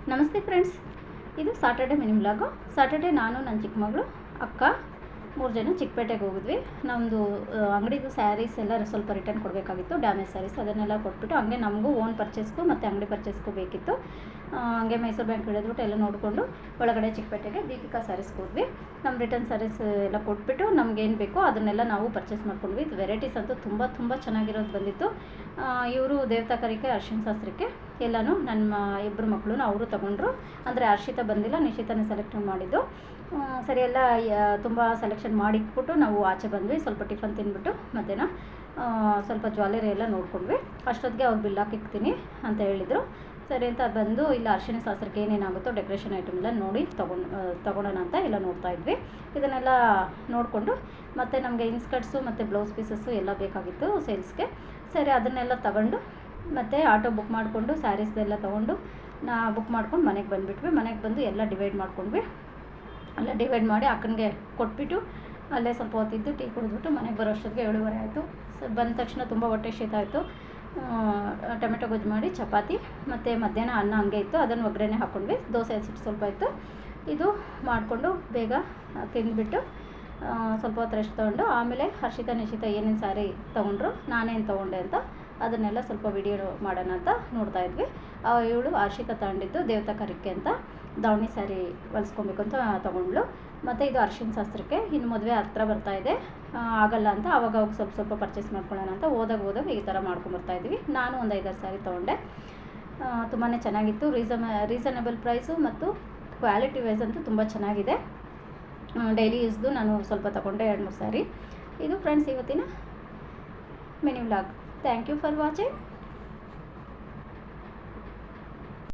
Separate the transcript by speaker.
Speaker 1: ನಮಸ್ತೆ ಫ್ರೆಂಡ್ಸ್, ಇದು Saturday mini vlog. Saturday ನಾನು ನನ್ನ ಚಿಕ್ಕ ಮಗಳು ಅಕ್ಕ 3 ಜನ ಚಿಕ್ಕಪೇಟೆಗೆ ಹೋಗಿದ್ವಿ. ನಮ್ಮದು ಅಂಗಡಿದು ಸ್ಯಾರೀಸ್ ಎಲ್ಲ ಸ್ವಲ್ಪ ರಿಟರ್ನ್ ಕೊಡಬೇಕಾಗಿತ್ತು, ಡ್ಯಾಮೇಜ್ ಸ್ಯಾರೀಸ್. ಅದನ್ನೆಲ್ಲ ಕೊಟ್ಬಿಟ್ಟು ಹಂಗೆ ನಮಗೂ ಓನ್ ಪರ್ಚೇಸ್ಗೂ ಮತ್ತು ಅಂಗಡಿ ಪರ್ಚೇಸ್ಗೂ ಬೇಕಿತ್ತು. ಹಂಗೆ ಮೈಸೂರು ಬ್ಯಾಂಕ್ ಹಿಡಿದ್ಬಿಟ್ಟು ಎಲ್ಲ ನೋಡಿಕೊಂಡು ಒಳಗಡೆ ಚಿಕ್ಕಪೇಟೆಗೆ ದೀಪಿಕಾ ಸ್ಯಾರೀಸ್ಗೆ ಹೋದ್ವಿ. ನಮ್ಮ ರಿಟರ್ನ್ ಸ್ಯಾರೀಸ್ ಎಲ್ಲ ಕೊಟ್ಬಿಟ್ಟು ನಮಗೇನು ಬೇಕೋ ಅದನ್ನೆಲ್ಲ ನಾವು ಪರ್ಚೇಸ್ ಮಾಡ್ಕೊಂಡ್ವಿ. ವೆರೈಟೀಸ್ ಅಂತೂ ತುಂಬ ಚೆನ್ನಾಗಿರೋದು ಬಂದಿತ್ತು. ಇವರು ದೇವತಾ ಕರಿಕೆ ಅರ್ಶಿಣ ಶಾಸ್ತ್ರಕ್ಕೆ ಎಲ್ಲನೂ ನನ್ನ ಇಬ್ಬರು ಮಕ್ಕಳು ಅವರು ತೊಗೊಂಡ್ರು. ಅಂದರೆ ಹರ್ಷಿತಾ ಬಂದಿಲ್ಲ, ನಿಶಿತಾನೇ ಸೆಲೆಕ್ಟ್ ಮಾಡಿದ್ದು. ಸರಿ ಎಲ್ಲ ತುಂಬ ಸೆಲೆಕ್ಷನ್ ಮಾಡಿಟ್ಬಿಟ್ಟು ನಾವು ಆಚೆ ಬಂದ್ವಿ. ಸ್ವಲ್ಪ ಟಿಫನ್ ತಿಂದ್ಬಿಟ್ಟು ಮಧ್ಯಾಹ್ನ ಸ್ವಲ್ಪ ಜ್ಯುವೆಲ್ಲರಿ ಎಲ್ಲ ನೋಡ್ಕೊಂಡ್ವಿ. ಅಷ್ಟೊತ್ತಿಗೆ ಅವ್ರು ಬಿಲ್ ಹಾಕಿಕ್ತೀನಿ ಅಂತ ಹೇಳಿದರು. ಸರಿ ಅಂತ ಬಂದು ಇಲ್ಲ ಅರ್ಶಿಣ ಶಾಸ್ತ್ರಕ್ಕೆ ಏನೇನಾಗುತ್ತೋ ಡೆಕೋರೇಷನ್ ಐಟಮ್ ಎಲ್ಲ ನೋಡಿ ತೊಗೊಳೋಣ ಅಂತ ಎಲ್ಲ ನೋಡ್ತಾ ಇದ್ವಿ. ಇದನ್ನೆಲ್ಲ ನೋಡಿಕೊಂಡು ಮತ್ತು ನಮಗೆ ಇನ್ಸ್ಕರ್ಟ್ಸು ಮತ್ತು ಬ್ಲೌಸ್ ಪೀಸಸ್ಸು ಎಲ್ಲ ಬೇಕಾಗಿತ್ತು ಸೇಲ್ಸ್ಗೆ. ಸರಿ ಅದನ್ನೆಲ್ಲ ತಗೊಂಡು ಮತ್ತು ಆಟೋ ಬುಕ್ ಮಾಡಿಕೊಂಡು ಸ್ಯಾರೀಸ್ದೆಲ್ಲ ತೊಗೊಂಡು ಬುಕ್ ಮಾಡ್ಕೊಂಡು ಮನೆಗೆ ಬಂದುಬಿಟ್ವಿ. ಮನೆಗೆ ಬಂದು ಎಲ್ಲ ಡಿವೈಡ್ ಮಾಡ್ಕೊಂಡ್ವಿ. ಎಲ್ಲ ಡಿವೈಡ್ ಮಾಡಿ ಅಕ್ಕನಿಗೆ ಕೊಟ್ಬಿಟ್ಟು ಅಲ್ಲೇ ಸ್ವಲ್ಪ ಹೊತ್ತಿದ್ದು ಟೀ ಕುಡಿದ್ಬಿಟ್ಟು ಮನೆಗೆ ಬರೋ ಅಷ್ಟೊತ್ತಿಗೆ 7:30 ಆಯಿತು. ಬಂದ ತಕ್ಷಣ ತುಂಬ ಹೊಟ್ಟೆ ಶೀತ ಆಯಿತು. ಟೊಮೆಟೊ ಗೊಜ್ಜು ಮಾಡಿ ಚಪಾತಿ ಮತ್ತು ಮಧ್ಯಾಹ್ನ ಅನ್ನ ಹಂಗೆ ಇತ್ತು, ಅದನ್ನು ಒಗ್ಗರಣೆ ಹಾಕ್ಕೊಂಡ್ವಿ. ದೋಸೆ ಹಸಿಟ್ಟು ಸ್ವಲ್ಪ ಇತ್ತು. ಇದು ಮಾಡಿಕೊಂಡು ಬೇಗ ತಿಂದುಬಿಟ್ಟು ಸ್ವಲ್ಪ ಹೊತ್ತು ರೆಸ್ಟ್ ತೊಗೊಂಡು ಆಮೇಲೆ ಹರ್ಷಿತಾ ನಿಶಿತಾ ಏನೇನು ಸ್ಯಾರಿ ತೊಗೊಂಡ್ರು, ನಾನೇನು ತೊಗೊಂಡೆ ಅಂತ ಅದನ್ನೆಲ್ಲ ಸ್ವಲ್ಪ ವಿಡಿಯೋ ಮಾಡೋಣ ಅಂತ ನೋಡ್ತಾ ಇದ್ವಿ. ಇವಳು ಹರ್ಷಿತಾ ತಗೊಂಡಿದ್ದು ದೇವತಾ ಕರಿಕೆ ಅಂತ ದಾವಣಿ ಸ್ಯಾರಿ ಹೊಲಿಸ್ಕೊಬೇಕು ಅಂತ ತೊಗೊಂಡ್ಳು. ಮತ್ತು ಇದು ಅರ್ಶಿಣ ಶಾಸ್ತ್ರಕ್ಕೆ ಇನ್ನು ಮದುವೆ ಹತ್ರ ಬರ್ತಾಯಿದೆ, ಆಗಲ್ಲ ಅಂತ ಆವಾಗ ಸ್ವಲ್ಪ ಪರ್ಚೇಸ್ ಮಾಡ್ಕೊಳ್ಳೋಣ ಅಂತ ಹೋದಾಗ ಈ ಥರ ಮಾಡ್ಕೊಂಬರ್ತಾಯಿದ್ವಿ. ನಾನು ಒಂದು 5-6 ಸ್ಯಾರಿ ತೊಗೊಂಡೆ. ತುಂಬಾ ಚೆನ್ನಾಗಿತ್ತು. ರೀಸನಬಲ್ ಪ್ರೈಸು ಮತ್ತು ಕ್ವಾಲಿಟಿ ವೈಸ್ ಅಂತೂ ತುಂಬ ಚೆನ್ನಾಗಿದೆ. ಡೈಲಿ ಯೂಸ್ದು ನಾನು ಸ್ವಲ್ಪ ತೊಗೊಂಡೆ 2-3 ಸ್ಯಾರಿ. ಇದು ಫ್ರೆಂಡ್ಸ್ ಇವತ್ತಿನ mini vlog. Thank you for watching.